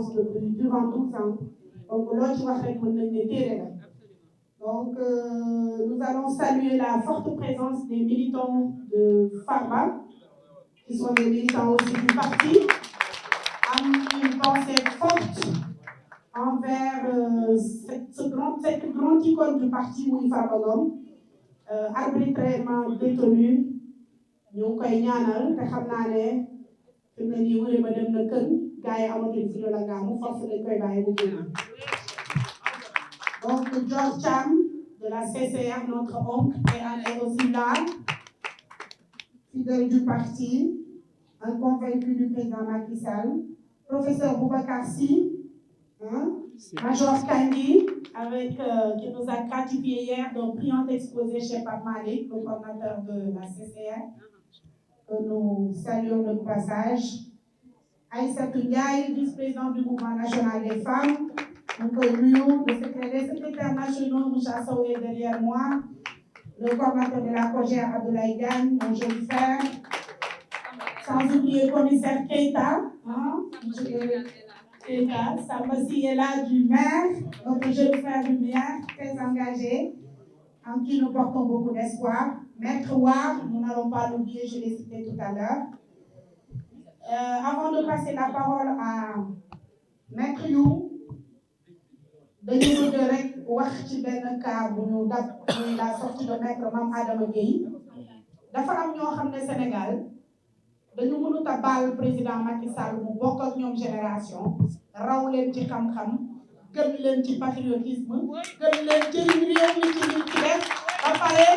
d'expérience durant 12 ans. Donc, donc, nous allons saluer la forte présence des militants de Farba, qui sont des militants aussi du parti, avec une pensée forte envers cette grande icône du parti, Mouy Farba Ngom, arbitrairement détenu. Ñu ngi koy ñaanal te xam naa ne fi mu ne nii wuri ma dem na kër gars yi amatuñ fi ñu la ngaamu force dañ koy bàyyi mu génn. Donc Georges Thiam de la CCR, notre oncle, est aussi là, fidèle du parti, un convaincu du président Macky Sall. Professeur Boubacar Sy, Major Kandji, qui nous a gratifié hier d'un brillant exposé chez Pape Malick, le coordinateur de la CCR. Que nous saluons de passage. Aïssatou Ndiaye, vice-président du mouvement national des femmes. Les secrétaires nationaux, Moussa Sow est derrière moi. Le coordinateur de la COJER, Abdoulaye Diagne, mon jeune frère. Sans oublier le commissaire Keita. Keita, Sambassi est là du maire, notre jeune frère du maire, très engagé, en qui nous portons beaucoup d'espoir. Maître Ward, nous n'allons pas l'oublier, je l'ai cité tout à l'heure. Avant de passer la parole à Maître You, dañu bëgg rek wax ci benn cas bu ñu dab muy la sortie de Maître Mame Adama Gueye. Dafa am ñoo xam ne Sénégal dañu mënut a baal président Macky Sall mu bokk ak ñoom génération raw leen ci xam-xam gën leen ci patriotisme gën leen jëriñ réew mi ci li ci def ba pare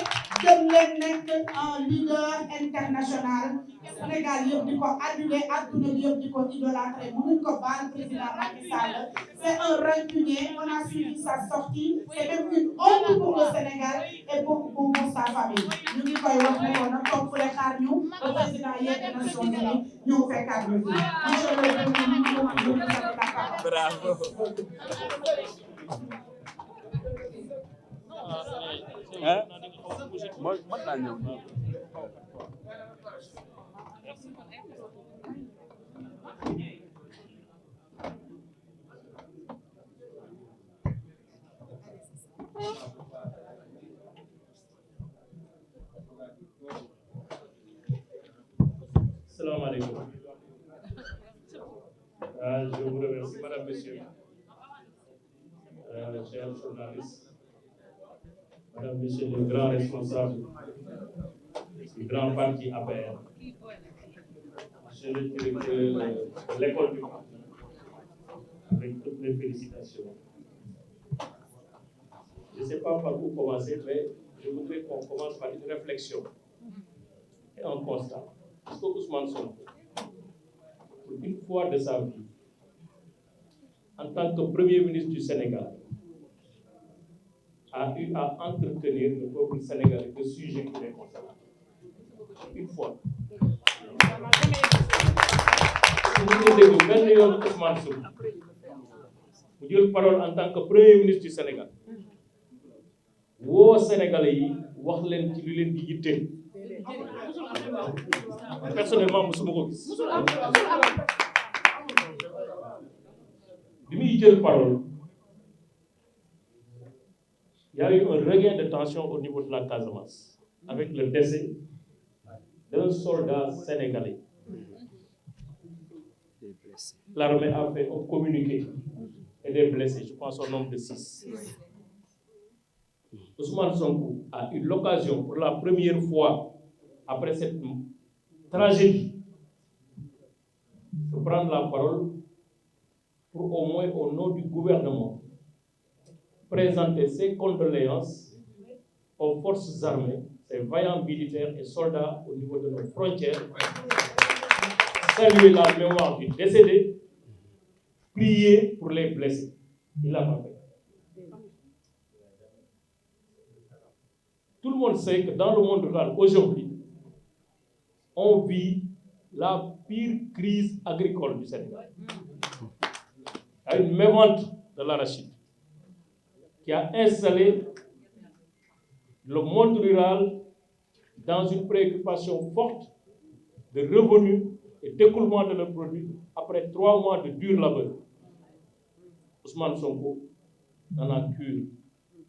gën leen nekk un leader international. Sénégal yëpp di ko adulé adduna bi yëpp di ko idolâtré mënuñ ko baal président Macky Sall. C'est un rancunier, on a suivi sa sortie, c'est même une honte pour le Sénégal et pour sa famille. Ñu ngi koy wax ne ko nag toog fule xaar ñu le président yegg Nations Unies ñu fekkaat ñu fi. Monsieur le président, vous avez la parole. Bravo. Moi, naa ñëw. Salam alaikum. Je vous remercie, madame, monsieur, chers journalistes, madame, monsieur, les grands responsables du grand parti APR, monsieur le directeur de l'école du parti, avec toutes les félicitations. Je ne sais pas par où commencer, mais je voudrais qu'on commence par une réflexion et un constat. Parce que Ousmane Sonko, pour une fois de sa vie, en tant que Premier ministre du Sénégal, a eu à entretenir le peuple sénégalais de sujets qui les concernent. Une fois. Vous avez benn yoon Ousmane Sonko mu jël parole en tant que Premier ministre du Sénégal woo Sénégalais yi wax leen ci li leen di yitteel. Personnellement musuma ko gis. Bi muy jël parole, il y a eu un regain de tension au niveau de la Casamance avec le décès d'un soldat sénégalais. L'armée a fait un communiqué et des blessés, je pense au nombre de 6. Ousmane Sonko a eu l'occasion pour la première fois après cette tragédie de prendre la parole pour au moins au nom du gouvernement présenter ses condoléances aux forces armées, ces vaillants militaires et soldats au niveau de nos frontières, saluer la mémoire du décédé, prier pour les blessés. Il l'a pas fait. Tout le monde sait que dans le monde rural aujourd'hui, on vit la pire crise agricole du Sénégal. Il y a une mévente de l'arachide qui a installé le monde rural dans une préoccupation forte de revenus et d'écoulement de leurs produits après 3 mois de dur labeur. Ousmane Sonko n'en a qu'une.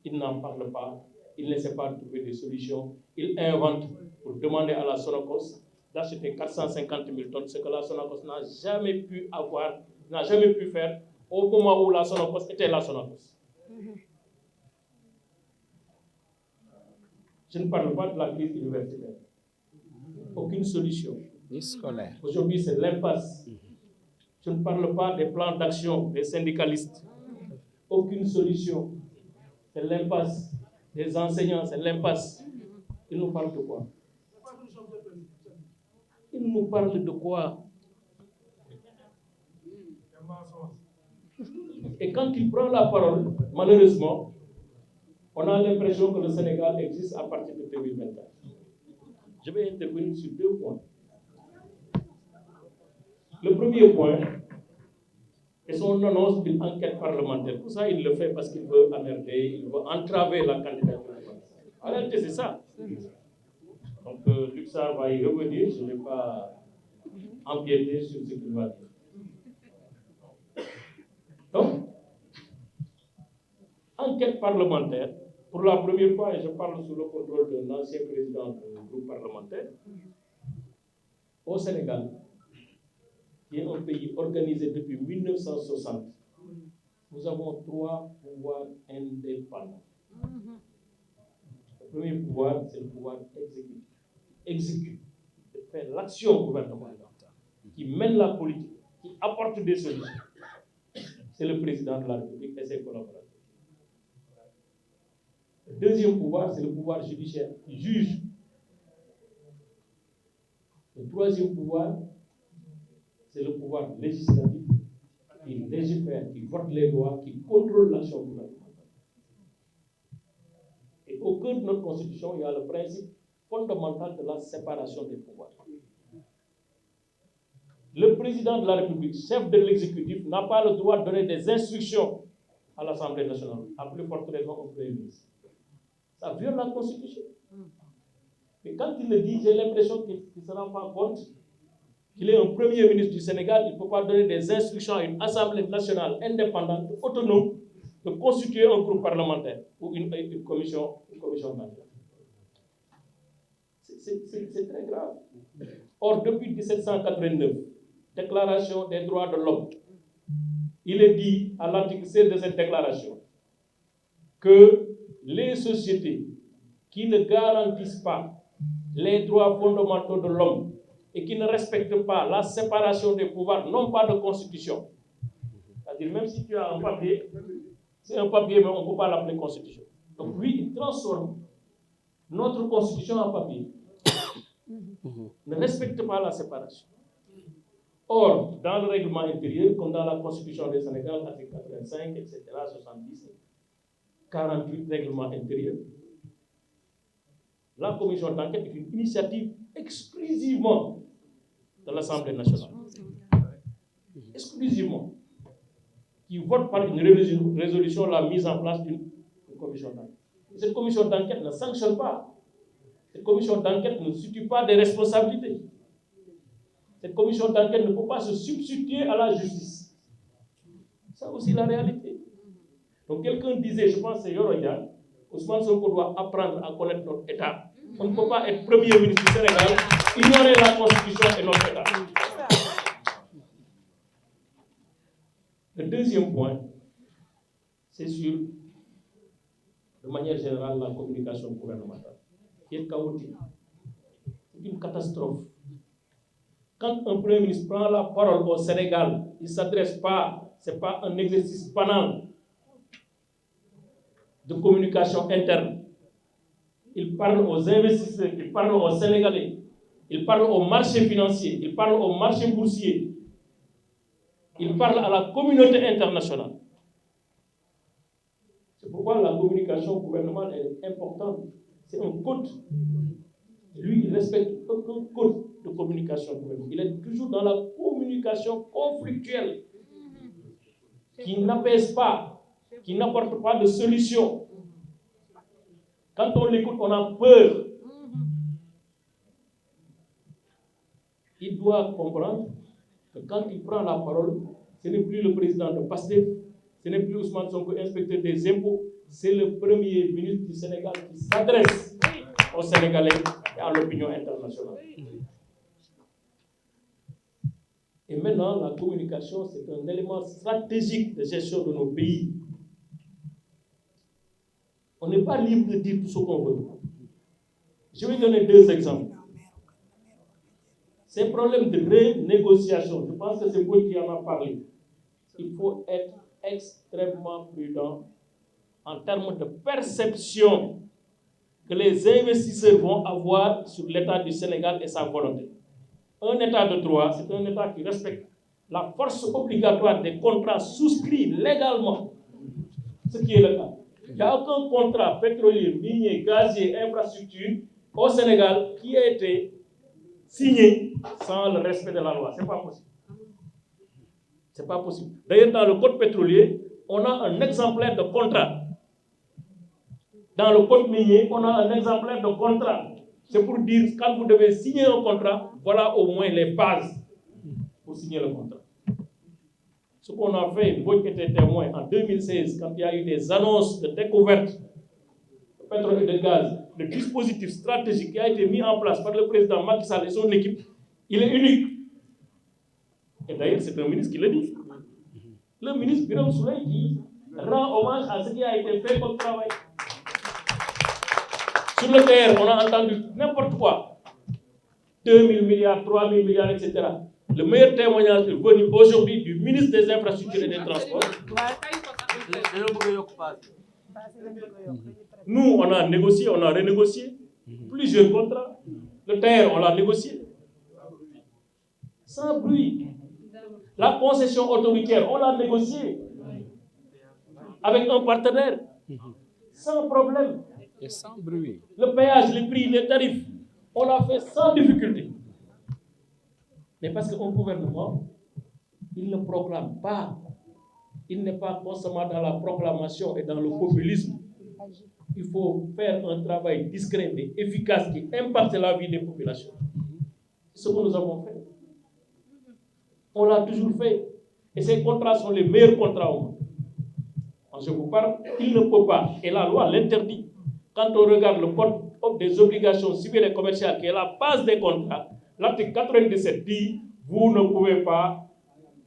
Il n'en parle pas, il ne sait pas trouver des solutions. Il invente pour demander à la Sonacos d'acheter 450 000 tonnes, ce que la Sonacos n'a jamais pu avoir, n'a jamais pu faire au moment où la Sonacos était la Sonacos. Je ne parle pas de la crise universitaire. Aucune solution. Ni scolaire. Aujourd'hui, c'est l'impasse. Je ne parle pas des plans d'action des syndicalistes. Aucune solution. C'est l'impasse des enseignants, c'est l'impasse. Ils nous parlent de quoi? Ils nous parlent de quoi? Et quand il prend la parole, malheureusement, on a l'impression que le Sénégal existe à partir de 2024. Je vais intervenir sur 2 points. Le premier point est son annonce d'une enquête parlementaire. Tout ça, il le fait parce qu'il veut emmerder, il veut entraver la candidature. En réalité, c'est ça. Donc, Luxar va y revenir, je ne vais pas empiéter sur ce qu'il va dire. Donc, enquête parlementaire, pour la première fois, et je parle sous le contrôle d'un ancien président du groupe parlementaire, au Sénégal, qui est un pays organisé depuis 1960, nous avons 3 pouvoirs indépendants. Le premier pouvoir, c'est le pouvoir exécutif. Exécute, qui fait l'action gouvernementale, qui mène la politique, qui apporte des solutions. C'est le président de la République et ses collaborateurs. Le deuxième pouvoir, c'est le pouvoir judiciaire, qui juge. Le troisième pouvoir, c'est le pouvoir législatif, qui légifère, qui vote les lois, qui contrôle l'action gouvernementale. Et au cœur de notre Constitution, il y a le principe fondamental de la séparation des pouvoirs. Le président de la République, chef de l'exécutif, n'a pas le droit de donner des instructions à l'Assemblée nationale, à plus forte raison au Premier ministre. Ça viole la Constitution. Mais quand il le dit, j'ai l'impression qu'il ne se rend pas compte qu'il est un Premier ministre du Sénégal, il ne peut pas donner des instructions à une Assemblée nationale indépendante, autonome, de constituer un groupe parlementaire ou une commission d'enquête. C'est très grave. Or, depuis 1789, Déclaration des droits de l'homme, il est dit à l'article 16 de cette déclaration que les sociétés qui ne garantissent pas les droits fondamentaux de l'homme et qui ne respectent pas la séparation des pouvoirs n'ont pas de constitution. C'est-à-dire, même si tu as un papier, c'est un papier, mais on ne peut pas l'appeler constitution. Donc lui, il transforme notre constitution en papier, ne respecte pas la séparation. Or, dans le règlement intérieur, comme dans la Constitution du Sénégal, article 85, etc., 70, 48 règlements intérieurs, la commission d'enquête est une initiative exclusivement de l'Assemblée nationale. Exclusivement. Qui vote par une résolution la mise en place d'une commission d'enquête. Cette commission d'enquête ne sanctionne pas. Cette commission d'enquête ne situe pas des responsabilités. Cette commission d'enquête ne peut pas se substituer à la justice. Ça aussi la réalité. Donc quelqu'un disait, je pense que c'est Yoroya, Ousmane Sonko doit apprendre à connaître notre État. On ne peut pas être Premier ministre du Sénégal, ignorer la Constitution et notre État. Le deuxième point, c'est sur, de manière générale, la communication gouvernementale, qui est chaotique. C'est une catastrophe. Quand un Premier ministre prend la parole au Sénégal, il ne s'adresse pas, ce n'est pas un exercice banal de communication interne. Il parle aux investisseurs, il parle aux Sénégalais, il parle au marché financier, il parle au marché boursier, il parle à la communauté internationale. C'est pourquoi la communication gouvernementale est importante. C'est un code. Lui, il respecte aucun code de communication gouvernementale. Il est toujours dans la communication conflictuelle, qui n'apaise pas, qui n'apporte pas de solution. Quand on l'écoute, on a peur. Il doit comprendre que quand il prend la parole, ce n'est plus le président de PASTEF, Ce n'est plus Ousmane Sonko, inspecteur des impôts, c'est le premier ministre du Sénégal qui s'adresse aux Sénégalais et à l'opinion internationale. Et maintenant, la communication, c'est un élément stratégique de gestion de nos pays. On n'est pas libre de dire tout ce qu'on veut. Je vais donner 2 exemples. Ces problèmes de renégociation, je pense que c'est vous qui en a parlé. Il faut être extrêmement prudent en termes de perception que les investisseurs vont avoir sur l'État du Sénégal et sa volonté. Un État de droit, c'est un État qui respecte la force obligatoire des contrats souscrits légalement, ce qui est le cas. Il n'y a aucun contrat pétrolier, minier, gazier, infrastructure au Sénégal qui a été signé sans le respect de la loi. Ce n'est pas possible. C'est pas possible. D'ailleurs, dans le code pétrolier, on a un exemplaire de contrat. Dans le code minier, on a un exemplaire de contrat. C'est pour dire, quand vous devez signer un contrat, voilà au moins les bases pour signer le contrat. Ce qu'on a fait, moi qui étais témoin en 2016, quand il y a eu des annonces de découverte de pétrole et de gaz, le dispositif stratégique qui a été mis en place par le président Macky Sall et son équipe, il est unique. Et d'ailleurs, c'est un ministre qui le dit. Le ministre Birame Souleye qui rend hommage à ce qui a été fait comme travail. Sur le terrain, on a entendu n'importe quoi. 2 000 milliards, 3 000 milliards, etc. Le meilleur témoignage est venu aujourd'hui du ministre des Infrastructures et des Transports. Nous, on a négocié, on a renégocié plusieurs contrats. Le terre, on l'a négocié. Sans bruit. La concession autoritaire, on l'a négocié. Avec un partenaire. Sans problème. Et sans bruit. Le péage, les prix, les tarifs, on l'a fait sans difficulté. Mais parce qu'un gouvernement, il ne proclame pas. Il n'est pas constamment dans la proclamation et dans le populisme. Il faut faire un travail discret mais efficace qui impacte la vie des populations. C'est ce que nous avons fait. On l'a toujours fait. Et ces contrats sont les meilleurs contrats au monde. Quand je vous parle, il ne peut pas, et la loi l'interdit. Quand on regarde le code des obligations civiles et commerciales, qui est la base des contrats, l'article 97 dit, vous ne pouvez pas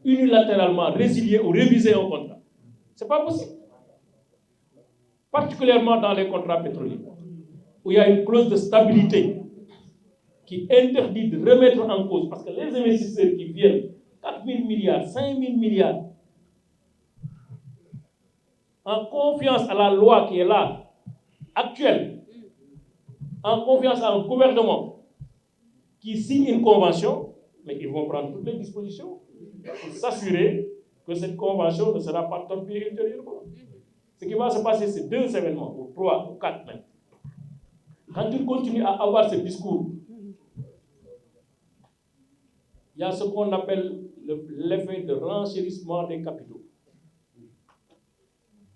unilatéralement résilier ou réviser un contrat. Ce n'est pas possible. Particulièrement dans les contrats pétroliers, où il y a une clause de stabilité qui interdit de remettre en cause, parce que les investisseurs qui viennent, 4 000 milliards, 5 000 milliards, en confiance à la loi qui est là, actuelle, en confiance à un gouvernement qui signe une convention, mais ils vont prendre toutes les dispositions pour s'assurer que cette convention ne sera pas torpillée ultérieurement. Ce qui va se passer, c'est 2 événements, ou 3, ou 4 même. Quand tu continues à avoir ce discours, il y a ce qu'on appelle l'effet de renchérissement des capitaux.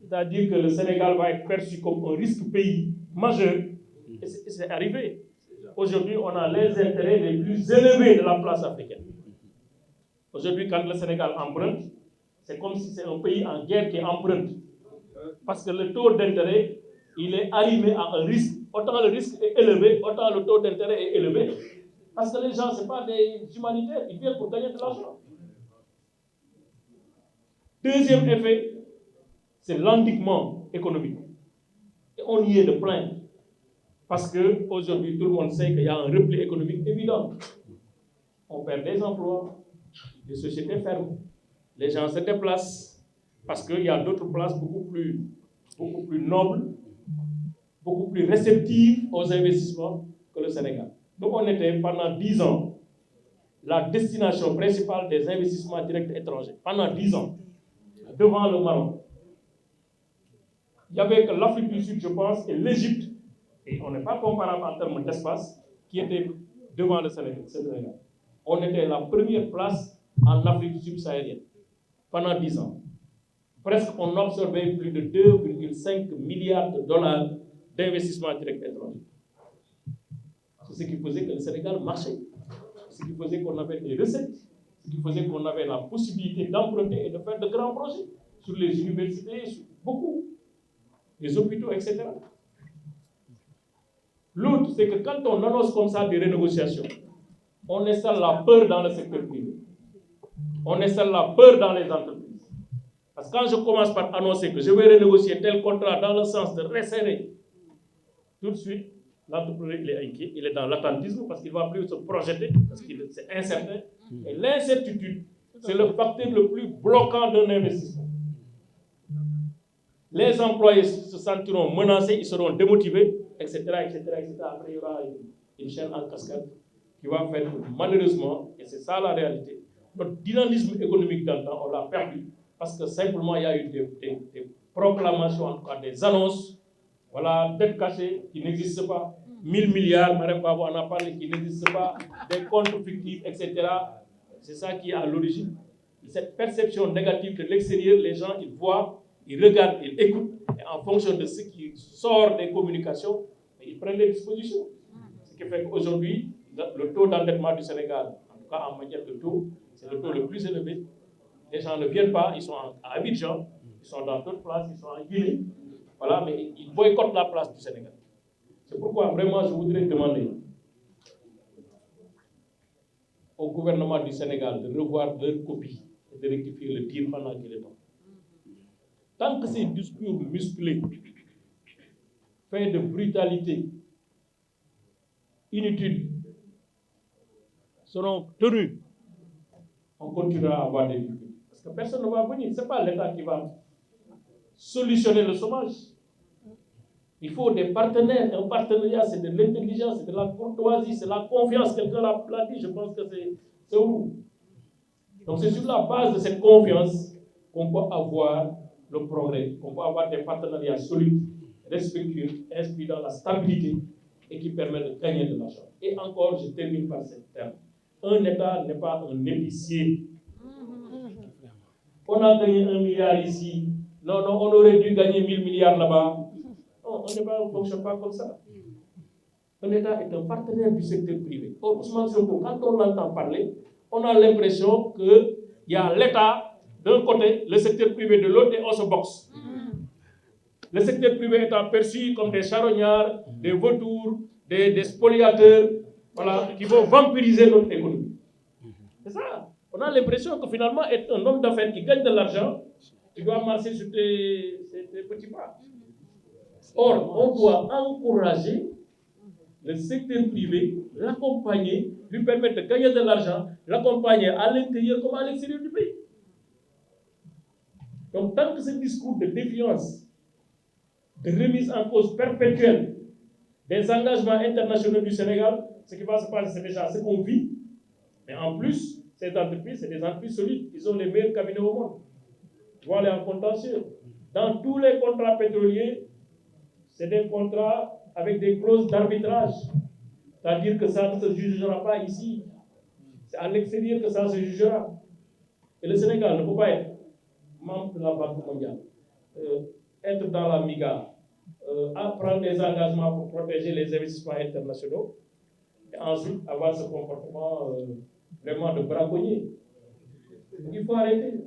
C'est-à-dire que le Sénégal va être perçu comme un risque pays majeur. Et c'est arrivé. Aujourd'hui, on a les intérêts les plus élevés de la place africaine. Aujourd'hui, quand le Sénégal emprunte, c'est comme si c'est un pays en guerre qui emprunte. Parce que le taux d'intérêt, il est arrivé à un risque. Autant le risque est élevé, autant le taux d'intérêt est élevé. Parce que les gens, ce n'est pas des humanitaires, ils viennent pour gagner de l'argent. Deuxième effet, c'est l'endettement économique. Et on y est de plein. Parce qu'aujourd'hui, tout le monde sait qu'il y a un repli économique évident. On perd des emplois, les sociétés ferment, les gens se déplacent, parce qu'il y a d'autres places beaucoup plus nobles, beaucoup plus réceptives aux investissements que le Sénégal. Donc on était pendant 10 ans la destination principale des investissements directs étrangers. Pendant 10 ans, devant le Maroc. Il n'y avait que l'Afrique du Sud, je pense, et l'Égypte, et on n'est pas comparable en termes d'espace, qui étaient devant le Sénégal. On était la première place en Afrique subsaharienne pendant 10 ans. Presque on absorbait plus de 2,5 milliards de dollars d'investissements directs étrangers. C'est ce qui faisait que le Sénégal marchait. Ce qui faisait qu'on avait des recettes. Ce qui faisait qu'on avait la possibilité d'emprunter et de faire de grands projets. sur les universités, sur beaucoup, les hôpitaux, etc. L'autre, c'est que quand on annonce comme ça des renégociations, on installe la peur dans le secteur privé. On installe la peur dans les entreprises. Parce que quand je commence par annoncer que je vais renégocier tel contrat dans le sens de resserrer, tout de suite, l'entrepreneur il est inquiet, il est dans l'attentisme parce qu'il ne va plus se projeter, parce que c'est incertain. Et l'incertitude, c'est le facteur le plus bloquant d'un investissement. Les employés se sentiront menacés, ils seront démotivés, etc., etc., etc. Après, il y aura une chaîne en cascade qui va faire que, malheureusement, et c'est ça la réalité, notre dynamisme économique dans le temps, on l'a perdu parce que simplement il y a eu des proclamations, en tout cas des annonces, voilà, dettes cachées qui n'existent pas, 1000 milliards, Mme Babou en a parlé, qui n'existent pas, des comptes fictifs, etc. C'est ça qui est à l'origine. Cette perception négative de l'extérieur, les gens, ils voient, ils regardent, ils écoutent, et en fonction de ce qui sort des communications, ils prennent les dispositions. Ce qui fait qu'aujourd'hui, le taux d'endettement du Sénégal, en tout cas en matière de taux, c'est le taux le plus élevé. Les gens ne viennent pas, ils sont à Abidjan, ils sont dans d'autres places, ils sont en Guinée, voilà, mais ils boycottent la place du Sénégal. C'est pourquoi vraiment je voudrais demander au gouvernement du Sénégal de revoir leur copie et de rectifier le tir pendant qu'il est temps. Tant que ces discours musclés, faits de brutalité, inutiles, seront tenus, on continuera à avoir des difficultés. Parce que personne ne va venir. Ce n'est pas l'État qui va solutionner le chômage. Il faut des partenaires. Un partenariat, c'est de l'intelligence, c'est de la courtoisie, c'est de la confiance. Quelqu'un l'a dit, je pense que c'est où. Donc c'est sur la base de cette confiance qu'on peut avoir le progrès, qu'on peut avoir des partenariats solides, respectueux, inscrits dans la stabilité et qui permettent de gagner de l'argent. Et encore, je termine par ce terme. Un État n'est pas un épicier. On a gagné 1 milliard ici. Non, on aurait dû gagner 1000 milliards là-bas. Non, on ne fonctionne pas comme ça. Un État est un partenaire du secteur privé. Or, Ousmane Sonko, quand on l'entend parler, on a l'impression qu'il y a l'État d'un côté, le secteur privé de l'autre, et on se boxe. Le secteur privé étant perçu comme des charognards, des vautours, des spoliateurs, voilà, qui vont vampiriser notre économie. C'est ça. On a l'impression que finalement, être un homme d'affaires qui gagne de l'argent, tu dois marcher sur tes petits pas. Or, on doit encourager le secteur privé, l'accompagner, lui permettre de gagner de l'argent, l'accompagner à l'intérieur comme à l'extérieur du pays. Donc, tant que ce discours de défiance, de remise en cause perpétuelle des engagements internationaux du Sénégal, ce qui va se passer, c'est déjà ce qu'on vit. Mais en plus, ces entreprises, c'est des entreprises solides. Ils ont les meilleurs cabinets au monde. Tu vois, aller en contentieux. Dans tous les contrats pétroliers, c'est des contrats avec des clauses d'arbitrage. C'est-à-dire que ça ne se jugera pas ici. C'est à l'extérieur que ça se jugera. Et le Sénégal ne peut pas être membre de la Banque mondiale, être dans la MIGA, prendre des engagements pour protéger les investissements internationaux, et ensuite avoir ce comportement vraiment de braconnier. Il faut arrêter.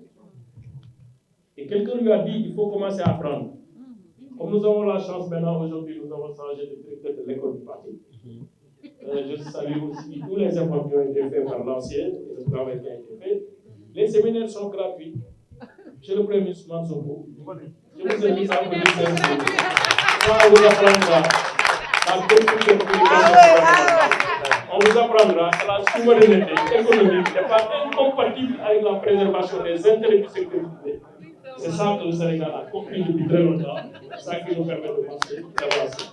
Et quelqu'un lui a dit qu'il faut commencer à apprendre. Comme nous avons la chance maintenant, aujourd'hui, nous avons changé de directeur de l'école du parti. Je salue aussi tous les efforts qui ont été faits par l'ancien, et le travail qui a été fait. Les séminaires sont gratuits. Chez le Premier ministre Mansour, je vous invite à venir on vous apprendra la politique de communication. On vous apprendra que la souveraineté économique n'est pas incompatible avec la préservation des intérêts du secteur privé. C'est ça que le Sénégal a compris depuis très longtemps. C'est ça qui nous permet de marcher, d'avancer.